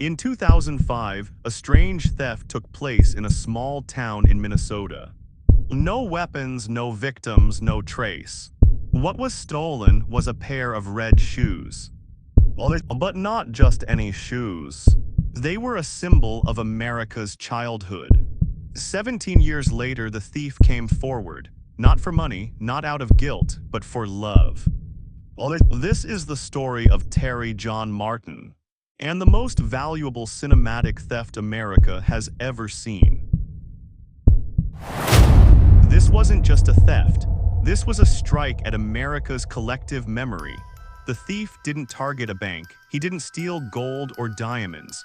In 2005, a strange theft took place in a small town in Minnesota. No weapons, no victims, no trace. What was stolen was a pair of red shoes. But not just any shoes. They were a symbol of America's childhood. 17 years later, the thief came forward, not for money, not out of guilt, but for love. This is the story of Terry John Martin, and the most valuable cinematic theft America has ever seen. This wasn't just a theft. This was a strike at America's collective memory. The thief didn't target a bank. He didn't steal gold or diamonds.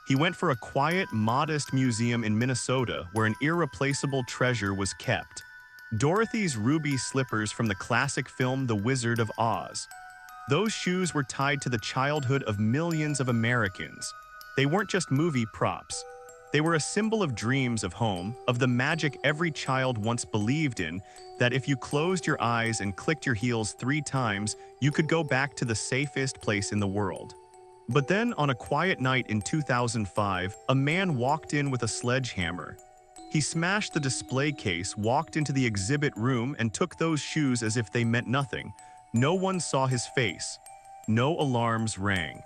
He went for a quiet, modest museum in Minnesota where an irreplaceable treasure was kept. Dorothy's ruby slippers from the classic film The Wizard of Oz. Those shoes were tied to the childhood of millions of Americans. They weren't just movie props. They were a symbol of dreams of home, of the magic every child once believed in, that if you closed your eyes and clicked your heels 3 times, you could go back to the safest place in the world. But then, on a quiet night in 2005, a man walked in with a sledgehammer. He smashed the display case, walked into the exhibit room, and took those shoes as if they meant nothing. No one saw his face. No alarms rang.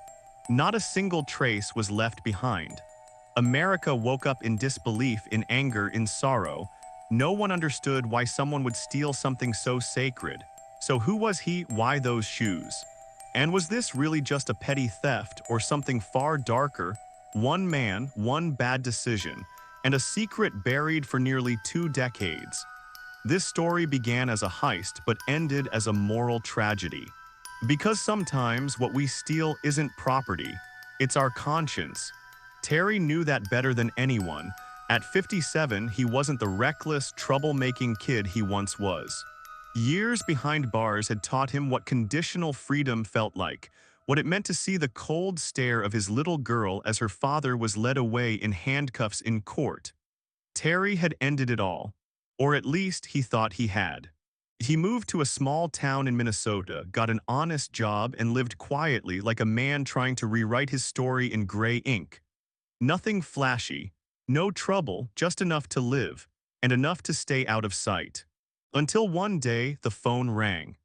Not a single trace was left behind. America woke up in disbelief, in anger, in sorrow. No one understood why someone would steal something so sacred. So who was he? Why those shoes? And was this really just a petty theft or something far darker? One man, one bad decision, and a secret buried for nearly 2 decades. This story began as a heist but ended as a moral tragedy. Because sometimes what we steal isn't property, it's our conscience. Terry knew that better than anyone. At 57, he wasn't the reckless, troublemaking kid he once was. Years behind bars had taught him what conditional freedom felt like, what it meant to see the cold stare of his little girl as her father was led away in handcuffs in court. Terry had ended it all, or at least he thought he had. He moved to a small town in Minnesota, got an honest job, and lived quietly like a man trying to rewrite his story in gray ink. Nothing flashy, no trouble, just enough to live, and enough to stay out of sight. Until one day, the phone rang.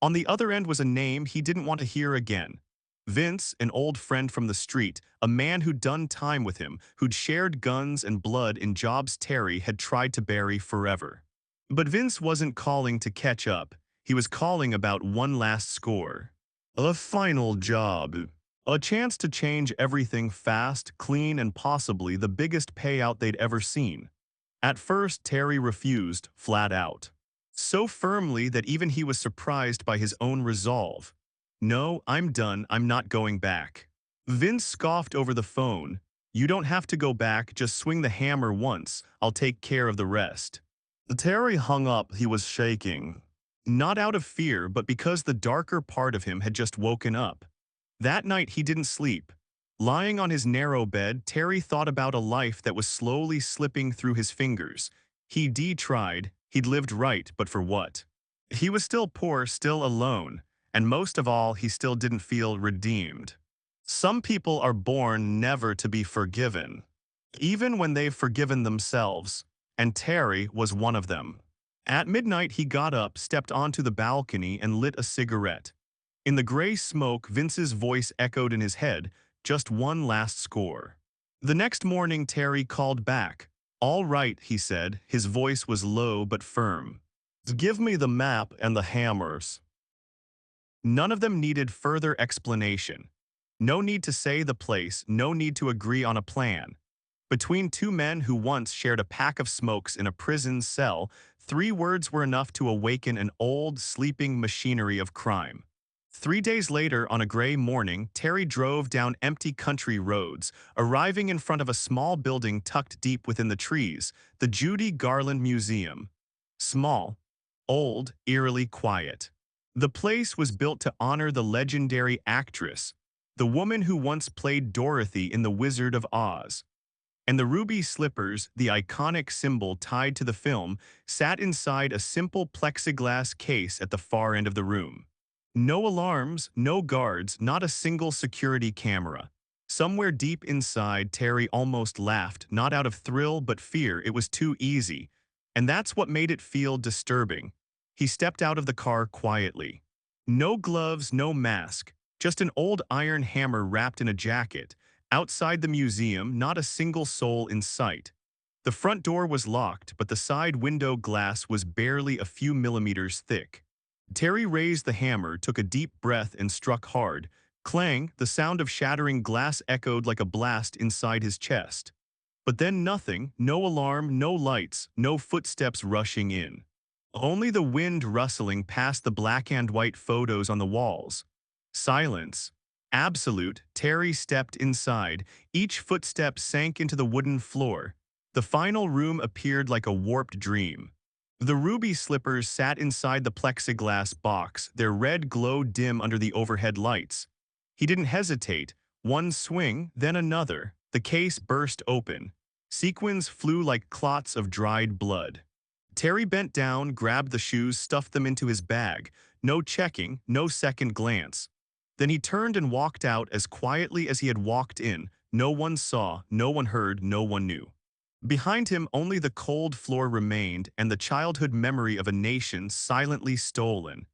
On the other end was a name he didn't want to hear again. Vince, an old friend from the street, a man who'd done time with him, who'd shared guns and blood in jobs Terry had tried to bury forever. But Vince wasn't calling to catch up. He was calling about one last score. A final job. A chance to change everything fast, clean, and possibly the biggest payout they'd ever seen. At first, Terry refused, flat out. So firmly that even he was surprised by his own resolve. No, I'm done, I'm not going back. Vince scoffed over the phone. You don't have to go back, just swing the hammer once, I'll take care of the rest. Terry hung up, he was shaking. Not out of fear, but because the darker part of him had just woken up. That night he didn't sleep. Lying on his narrow bed, Terry thought about a life that was slowly slipping through his fingers. He'd tried, he'd lived right, but for what? He was still poor, still alone, and most of all, he still didn't feel redeemed. Some people are born never to be forgiven, even when they've forgiven themselves, and Terry was one of them. At midnight, he got up, stepped onto the balcony, and lit a cigarette. In the gray smoke, Vince's voice echoed in his head, just one last score. The next morning, Terry called back. All right, he said. His voice was low but firm. Give me the map and the hammers. None of them needed further explanation. No need to say the place, no need to agree on a plan. Between 2 men who once shared a pack of smokes in a prison cell, 3 words were enough to awaken an old, sleeping machinery of crime. 3 days later, on a gray morning, Terry drove down empty country roads, arriving in front of a small building tucked deep within the trees, the Judy Garland Museum. Small, old, eerily quiet. The place was built to honor the legendary actress, the woman who once played Dorothy in The Wizard of Oz. And the ruby slippers, the iconic symbol tied to the film, sat inside a simple plexiglass case at the far end of the room. No alarms, no guards, not a single security camera. Somewhere deep inside, Terry almost laughed, not out of thrill but fear. It was too easy. And that's what made it feel disturbing. He stepped out of the car quietly. No gloves, no mask, just an old iron hammer wrapped in a jacket. Outside the museum, not a single soul in sight. The front door was locked, but the side window glass was barely a few millimeters thick. Terry raised the hammer, took a deep breath, and struck hard. Clang, the sound of shattering glass echoed like a blast inside his chest. But then nothing, no alarm, no lights, no footsteps rushing in. Only the wind rustling past the black and white photos on the walls. Silence. Absolute. Terry stepped inside. Each footstep sank into the wooden floor. The final room appeared like a warped dream. The ruby slippers sat inside the plexiglass box, their red glow dim under the overhead lights. He didn't hesitate. One swing, then another. The case burst open. Sequins flew like clots of dried blood. Terry bent down, grabbed the shoes, stuffed them into his bag. No checking, no second glance. Then he turned and walked out as quietly as he had walked in. No one saw, no one heard, no one knew. Behind him, only the cold floor remained and the childhood memory of a nation silently stolen.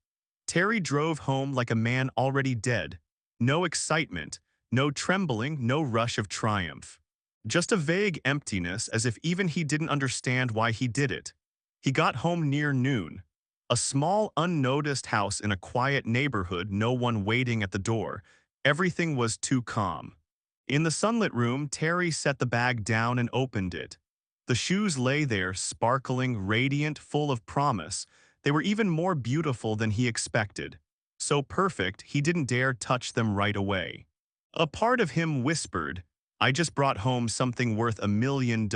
Terry drove home like a man already dead. No excitement, no trembling, no rush of triumph. Just a vague emptiness, as if even he didn't understand why he did it. He got home near noon. A small, unnoticed house in a quiet neighborhood, no one waiting at the door. Everything was too calm. In the sunlit room, Terry set the bag down and opened it. The shoes lay there, sparkling, radiant, full of promise. They were even more beautiful than he expected. So perfect, he didn't dare touch them right away. A part of him whispered, "I just brought home something worth $1 million."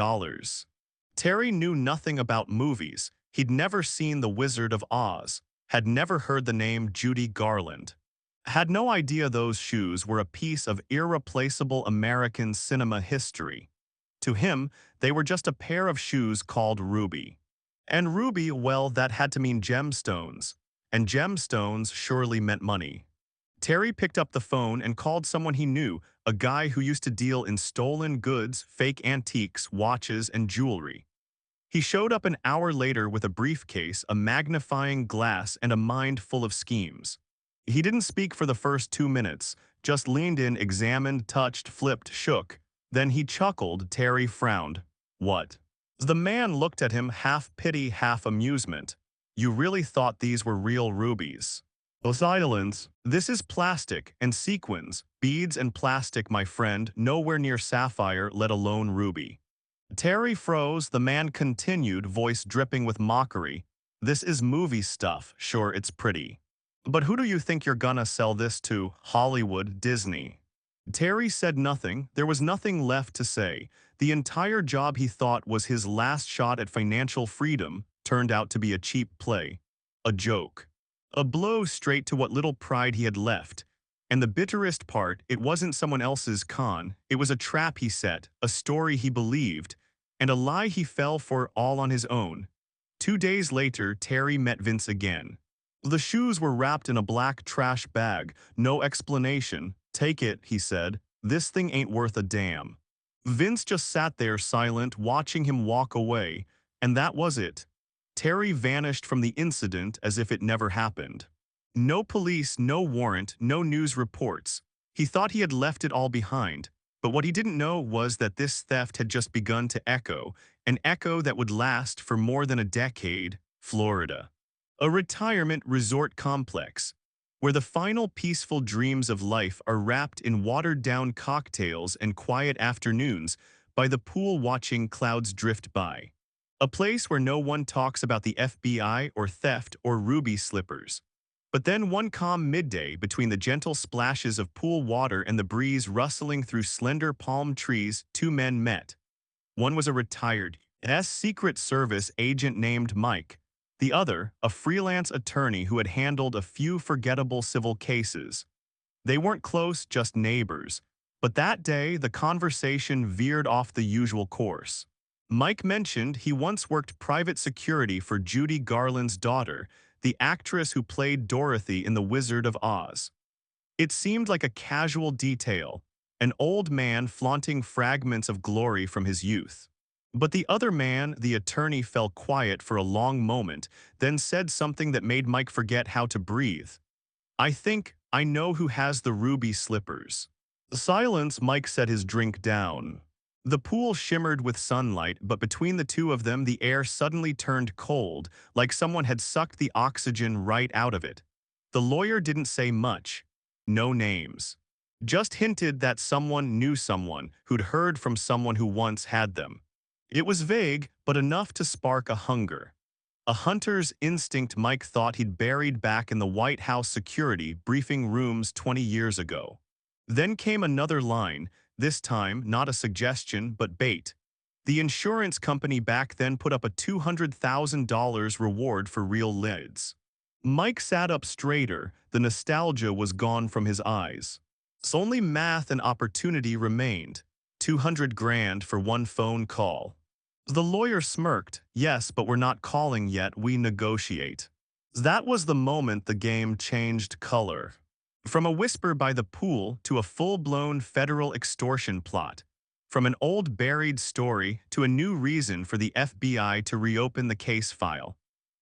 Terry knew nothing about movies. He'd never seen The Wizard of Oz, had never heard the name Judy Garland. Had no idea those shoes were a piece of irreplaceable American cinema history. To him, they were just a pair of shoes called Ruby. And Ruby, well, that had to mean gemstones. And gemstones surely meant money. Terry picked up the phone and called someone he knew, a guy who used to deal in stolen goods, fake antiques, watches, and jewelry. He showed up an hour later with a briefcase, a magnifying glass, and a mind full of schemes. He didn't speak for the first 2 minutes, just leaned in, examined, touched, flipped, shook. Then he chuckled. Terry frowned. "What?" The man looked at him, half pity, half amusement. "You really thought these were real rubies?" "Silence. This is plastic and sequins, beads and plastic, my friend, nowhere near sapphire, let alone ruby." Terry froze. The man continued, voice dripping with mockery. "This is movie stuff. Sure, it's pretty. But who do you think you're gonna sell this to? Hollywood, Disney?" Terry said nothing. There was nothing left to say. The entire job he thought was his last shot at financial freedom turned out to be a cheap play. A joke. A blow straight to what little pride he had left. And the bitterest part, it wasn't someone else's con. It was a trap he set, a story he believed, and a lie he fell for all on his own. 2 days later, Terry met Vince again. The shoes were wrapped in a black trash bag. No explanation. "Take it," he said. "This thing ain't worth a damn." Vince just sat there silent, watching him walk away. And that was it. Terry vanished from the incident as if it never happened. No police, no warrant, no news reports. He thought he had left it all behind. But what he didn't know was that this theft had just begun to echo, an echo that would last for more than a decade. Florida. A retirement resort complex, where the final peaceful dreams of life are wrapped in watered-down cocktails and quiet afternoons by the pool watching clouds drift by. A place where no one talks about the FBI or theft or ruby slippers. But then one calm midday, between the gentle splashes of pool water and the breeze rustling through slender palm trees, two men met. One was a retired Secret Service agent named Mike. The other, a freelance attorney who had handled a few forgettable civil cases. They weren't close, just neighbors. But that day, the conversation veered off the usual course. Mike mentioned he once worked private security for Judy Garland's daughter, the actress who played Dorothy in The Wizard of Oz. It seemed like a casual detail, an old man flaunting fragments of glory from his youth. But the other man, the attorney, fell quiet for a long moment, then said something that made Mike forget how to breathe. "I think I know who has the ruby slippers." Silence. Mike set his drink down. The pool shimmered with sunlight, but between the two of them the air suddenly turned cold, like someone had sucked the oxygen right out of it. The lawyer didn't say much. No names. Just hinted that someone knew someone who'd heard from someone who once had them. It was vague, but enough to spark a hunger. A hunter's instinct Mike thought he'd buried back in the White House security briefing rooms 20 years ago. Then came another line, this time not a suggestion but bait. The insurance company back then put up a $200,000 reward for real leads. Mike sat up straighter, the nostalgia was gone from his eyes. So only math and opportunity remained. 200 grand for one phone call. The lawyer smirked. "Yes, but we're not calling yet, we negotiate." That was the moment the game changed color. From a whisper by the pool to a full-blown federal extortion plot. From an old buried story to a new reason for the FBI to reopen the case file.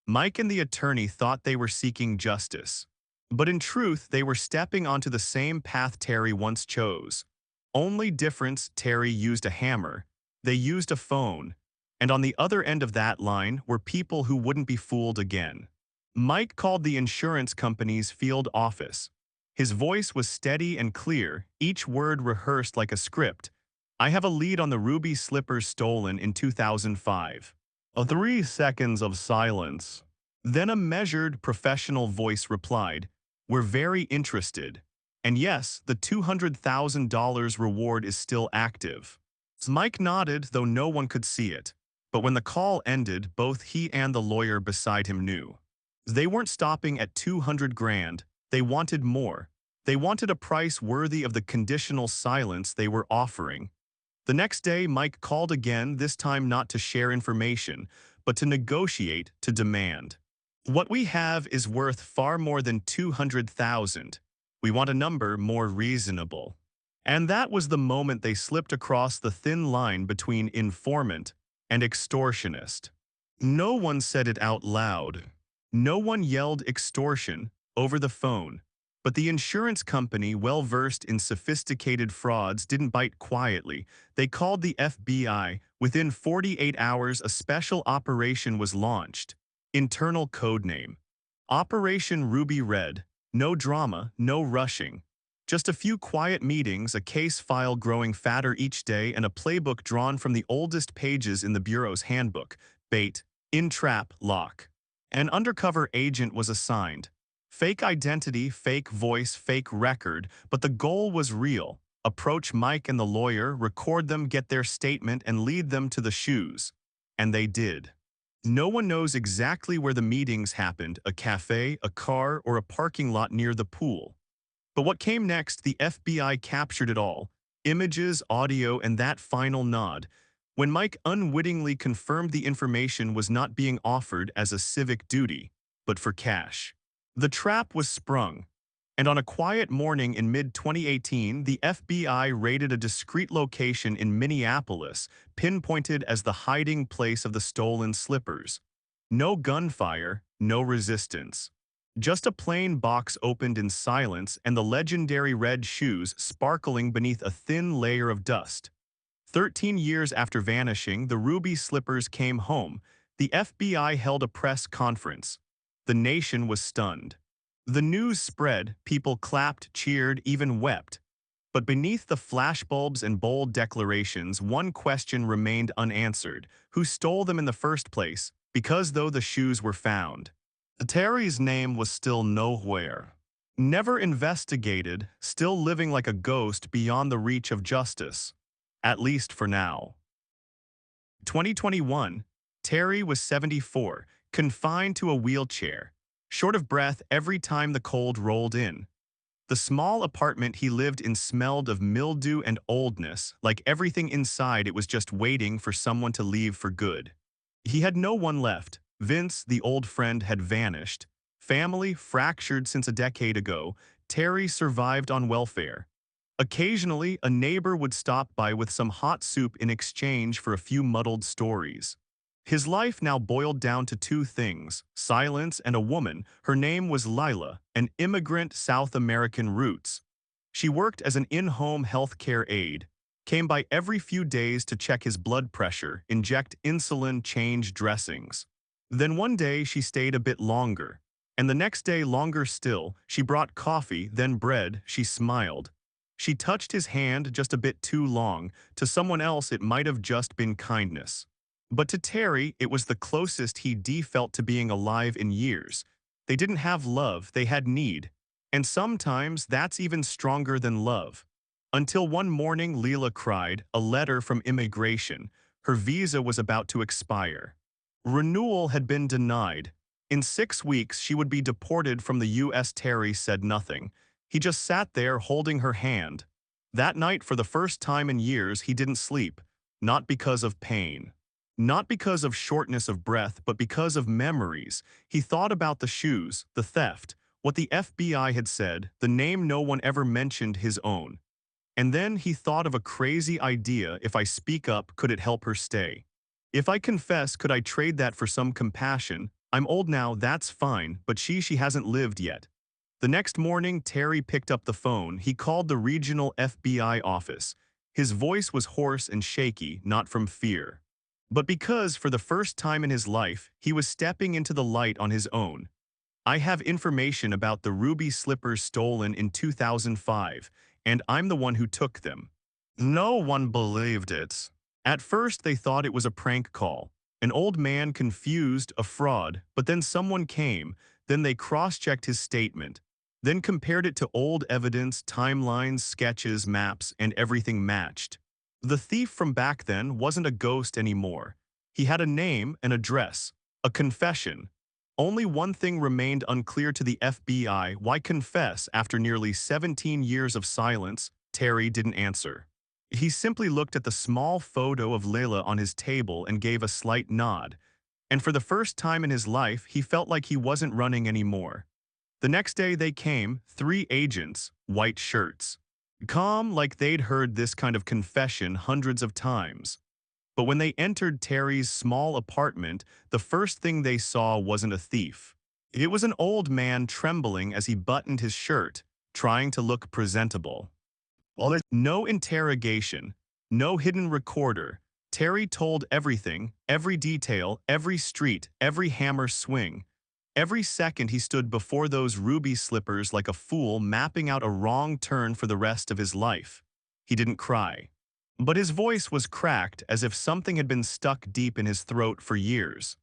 Mike and the attorney thought they were seeking justice. But in truth, they were stepping onto the same path Terry once chose. Only difference, Terry used a hammer. They used a phone. And on the other end of that line were people who wouldn't be fooled again. Mike called the insurance company's field office. His voice was steady and clear, each word rehearsed like a script. "I have a lead on the ruby slippers stolen in 2005. 3 seconds of silence. Then a measured, professional voice replied, "We're very interested. And yes, the $200,000 reward is still active." Mike nodded, though no one could see it. But when the call ended, both he and the lawyer beside him knew. They weren't stopping at 200 grand. They wanted more. They wanted a price worthy of the conditional silence they were offering. The next day, Mike called again, this time not to share information, but to negotiate, to demand. "What we have is worth far more than 200,000. We want a number more reasonable." And that was the moment they slipped across the thin line between informant and extortionist. No one said it out loud. No one yelled extortion over the phone. But the insurance company, well-versed in sophisticated frauds, didn't bite quietly. They called the FBI. Within 48 hours, a special operation was launched. Internal codename. Operation Ruby Red. No drama, no rushing. Just a few quiet meetings, a case file growing fatter each day, and a playbook drawn from the oldest pages in the Bureau's handbook. Bait, entrap, lock. An undercover agent was assigned. Fake identity, fake voice, fake record, but the goal was real. Approach Mike and the lawyer, record them, get their statement, and lead them to the shoes. And they did. No one knows exactly where the meetings happened, a cafe, a car, or a parking lot near the pool. But what came next, the FBI captured it all. Images, audio, and that final nod. When Mike unwittingly confirmed the information was not being offered as a civic duty, but for cash. The trap was sprung. And on a quiet morning in mid-2018, the FBI raided a discreet location in Minneapolis, pinpointed as the hiding place of the stolen slippers. No gunfire, no resistance. Just a plain box opened in silence and the legendary red shoes sparkling beneath a thin layer of dust. 13 years after vanishing, the ruby slippers came home. The FBI held a press conference. The nation was stunned. The news spread, people clapped, cheered, even wept. But beneath the flashbulbs and bold declarations, one question remained unanswered. Who stole them in the first place? Because though the shoes were found, Terry's name was still nowhere. Never investigated, still living like a ghost beyond the reach of justice. At least for now. 2021, Terry was 74, confined to a wheelchair, short of breath every time the cold rolled in. The small apartment he lived in smelled of mildew and oldness, like everything inside it was just waiting for someone to leave for good. He had no one left. Vince, the old friend, had vanished. Family fractured since a decade ago. Terry survived on welfare. Occasionally, a neighbor would stop by with some hot soup in exchange for a few muddled stories. His life now boiled down to two things: silence and a woman. Her name was Lila, an immigrant South American roots. She worked as an in-home healthcare aide, came by every few days to check his blood pressure, inject insulin, change dressings. Then one day she stayed a bit longer, and the next day longer still. She brought coffee, then bread. She smiled. She touched his hand just a bit too long. To someone else it might have just been kindness. But to Terry, it was the closest he'd felt to being alive in years. They didn't have love, they had need. And sometimes that's even stronger than love. Until one morning Leela cried, a letter from immigration. Her visa was about to expire. Renewal had been denied. In 6 weeks she would be deported from the U.S. Terry said nothing. He just sat there holding her hand. That night, for the first time in years, he didn't sleep. Not because of pain. Not because of shortness of breath, but because of memories. He thought about the shoes, the theft, what the FBI had said, the name no one ever mentioned, his own. And then he thought of a crazy idea: if I speak up, could it help her stay? If I confess, could I trade that for some compassion? I'm old now, that's fine, but she hasn't lived yet. The next morning, Terry picked up the phone. He called the regional FBI office. His voice was hoarse and shaky, not from fear, but because, for the first time in his life, he was stepping into the light on his own. I have information about the ruby slippers stolen in 2005, and I'm the one who took them. No one believed it. At first, they thought it was a prank call. An old man confused, a fraud, but then someone came. Then they cross-checked his statement. Then compared it to old evidence, timelines, sketches, maps, and everything matched. The thief from back then wasn't a ghost anymore. He had a name, an address, a confession. Only one thing remained unclear to the FBI: why confess after nearly 17 years of silence? Terry didn't answer. He simply looked at the small photo of Layla on his table and gave a slight nod. And for the first time in his life, he felt like he wasn't running anymore. The next day they came, 3 agents, white shirts. Calm, like they'd heard this kind of confession hundreds of times. But when they entered Terry's small apartment, the first thing they saw wasn't a thief. It was an old man trembling as he buttoned his shirt, trying to look presentable. No interrogation, no hidden recorder. Terry told everything, every detail, every street, every hammer swing. Every second he stood before those ruby slippers like a fool, mapping out a wrong turn for the rest of his life. He didn't cry, but his voice was cracked, as if something had been stuck deep in his throat for years.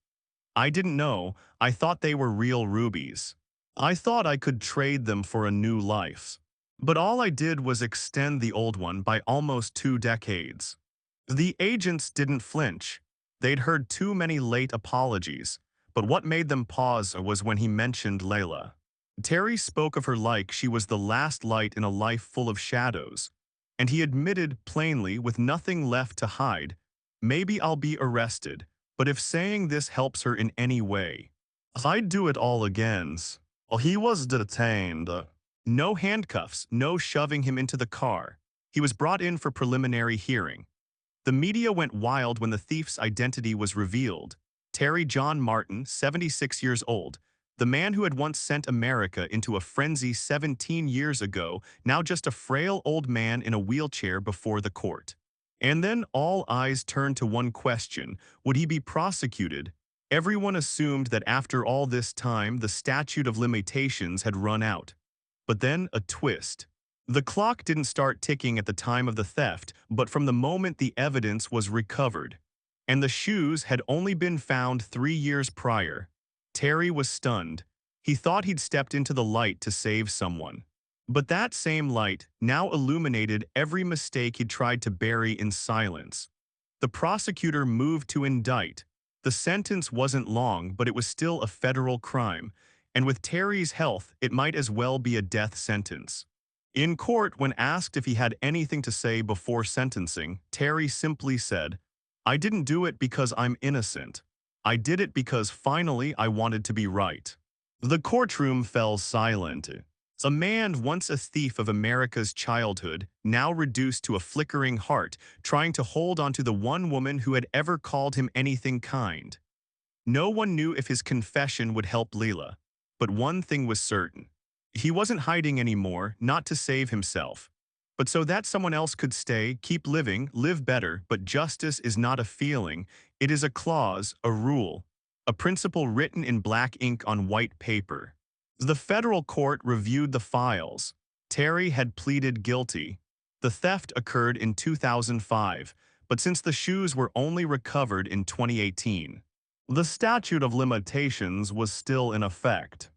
I didn't know. I thought they were real rubies. I thought I could trade them for a new life. But all I did was extend the old one by almost 2 decades. The agents didn't flinch. They'd heard too many late apologies. But what made them pause was when he mentioned Layla. Terry spoke of her like she was the last light in a life full of shadows. And he admitted plainly, with nothing left to hide, maybe I'll be arrested, but if saying this helps her in any way, I'd do it all again. Well, he was detained. No handcuffs, no shoving him into the car. He was brought in for preliminary hearing. The media went wild when the thief's identity was revealed. Terry John Martin, 76 years old, the man who had once sent America into a frenzy 17 years ago, now just a frail old man in a wheelchair before the court. And then all eyes turned to one question: would he be prosecuted? Everyone assumed that after all this time, the statute of limitations had run out. But then a twist. The clock didn't start ticking at the time of the theft, but from the moment the evidence was recovered. And the shoes had only been found 3 years prior. Terry was stunned. He thought he'd stepped into the light to save someone. But that same light now illuminated every mistake he'd tried to bury in silence. The prosecutor moved to indict. The sentence wasn't long, but it was still a federal crime. And with Terry's health, it might as well be a death sentence. In court, when asked if he had anything to say before sentencing, Terry simply said, "I didn't do it because I'm innocent. I did it because finally I wanted to be right." The courtroom fell silent. A man once a thief of America's childhood, now reduced to a flickering heart, trying to hold onto the one woman who had ever called him anything kind. No one knew if his confession would help Leela. But one thing was certain. He wasn't hiding anymore, not to save himself, but so that someone else could stay, keep living, live better. But justice is not a feeling, it is a clause, a rule, a principle written in black ink on white paper. The federal court reviewed the files. Terry had pleaded guilty. The theft occurred in 2005, but since the shoes were only recovered in 2018, the statute of limitations was still in effect.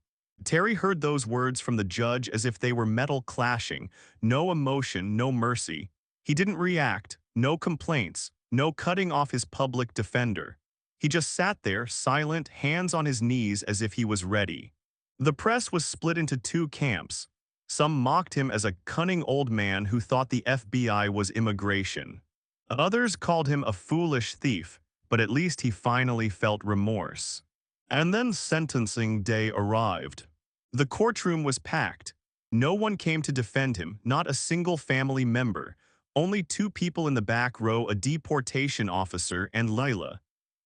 Terry heard those words from the judge as if they were metal clashing. No emotion, no mercy. He didn't react, no complaints, no cutting off his public defender. He just sat there, silent, hands on his knees as if he was ready. The press was split into two camps. Some mocked him as a cunning old man who thought the FBI was immigration. Others called him a foolish thief, but at least he finally felt remorse. And then sentencing day arrived. The courtroom was packed. No one came to defend him, not a single family member. Only two people in the back row, a deportation officer and Lila.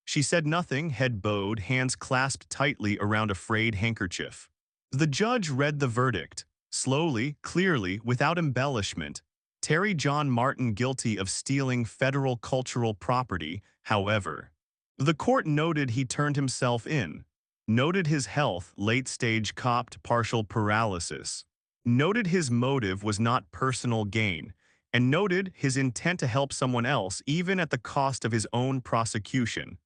She said nothing, head bowed, hands clasped tightly around a frayed handkerchief. The judge read the verdict. Slowly, clearly, without embellishment. Terry John Martin guilty of stealing federal cultural property, however. The court noted he turned himself in. Noted his health, late-stage copped partial paralysis. Noted his motive was not personal gain. And noted his intent to help someone else even at the cost of his own prosecution.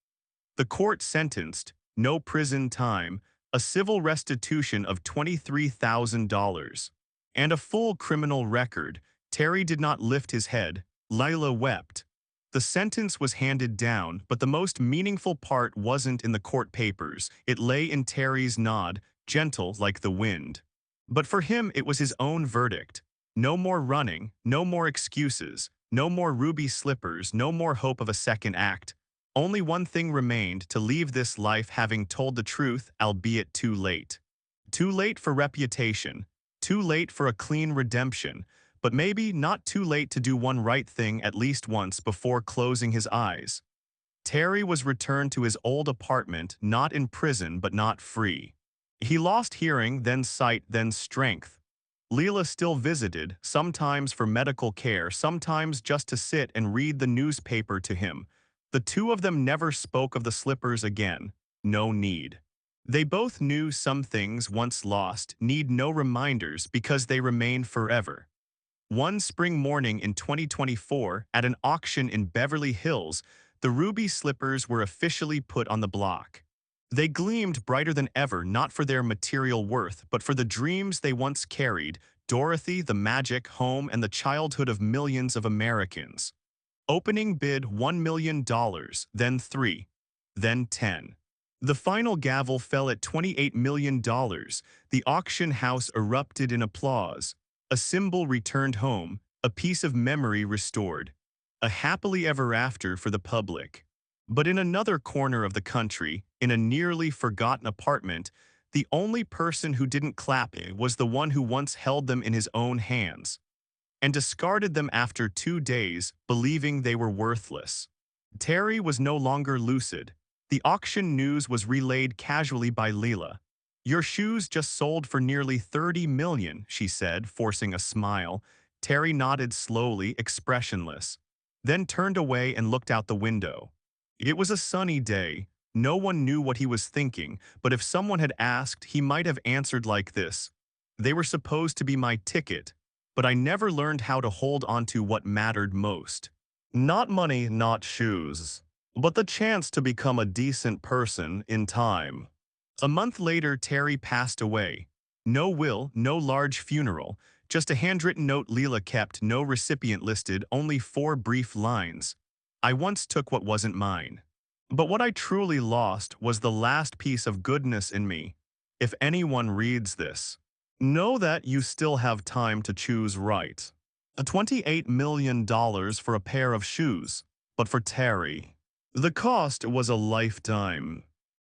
The court sentenced, no prison time, a civil restitution of $23,000. And a full criminal record. Terry did not lift his head. Lila wept. The sentence was handed down, but the most meaningful part wasn't in the court papers. It lay in Terry's nod, gentle like the wind. But for him, it was his own verdict. No more running, no more excuses, no more ruby slippers, no more hope of a second act. Only one thing remained: to leave this life having told the truth, albeit too late. Too late for reputation. Too late for a clean redemption. But maybe not too late to do one right thing at least once before closing his eyes. Terry was returned to his old apartment, not in prison but not free. He lost hearing, then sight, then strength. Leela still visited, sometimes for medical care, sometimes just to sit and read the newspaper to him. The two of them never spoke of the slippers again. No need. They both knew some things once lost need no reminders because they remain forever. One spring morning in 2024, at an auction in Beverly Hills, the ruby slippers were officially put on the block. They gleamed brighter than ever, not for their material worth, but for the dreams they once carried: Dorothy, the magic, home, and the childhood of millions of Americans. Opening bid $1 million, then 3, then 10. The final gavel fell at $28 million. The auction house erupted in applause. A symbol returned home, a piece of memory restored. A happily ever after for the public. But in another corner of the country, in a nearly forgotten apartment, the only person who didn't clap was the one who once held them in his own hands and discarded them after 2 days, believing they were worthless. Terry was no longer lucid. The auction news was relayed casually by Leela. "Your shoes just sold for nearly $30 million, she said, forcing a smile. Terry nodded slowly, expressionless, then turned away and looked out the window. It was a sunny day. No one knew what he was thinking, but if someone had asked, he might have answered like this: "They were supposed to be my ticket, but I never learned how to hold on to what mattered most. Not money, not shoes, but the chance to become a decent person in time." A month later, Terry passed away. No will, no large funeral, just a handwritten note Leela kept, no recipient listed, only 4 brief lines. "I once took what wasn't mine. But what I truly lost was the last piece of goodness in me. If anyone reads this, know that you still have time to choose right." A $28 million for a pair of shoes. But for Terry, the cost was a lifetime.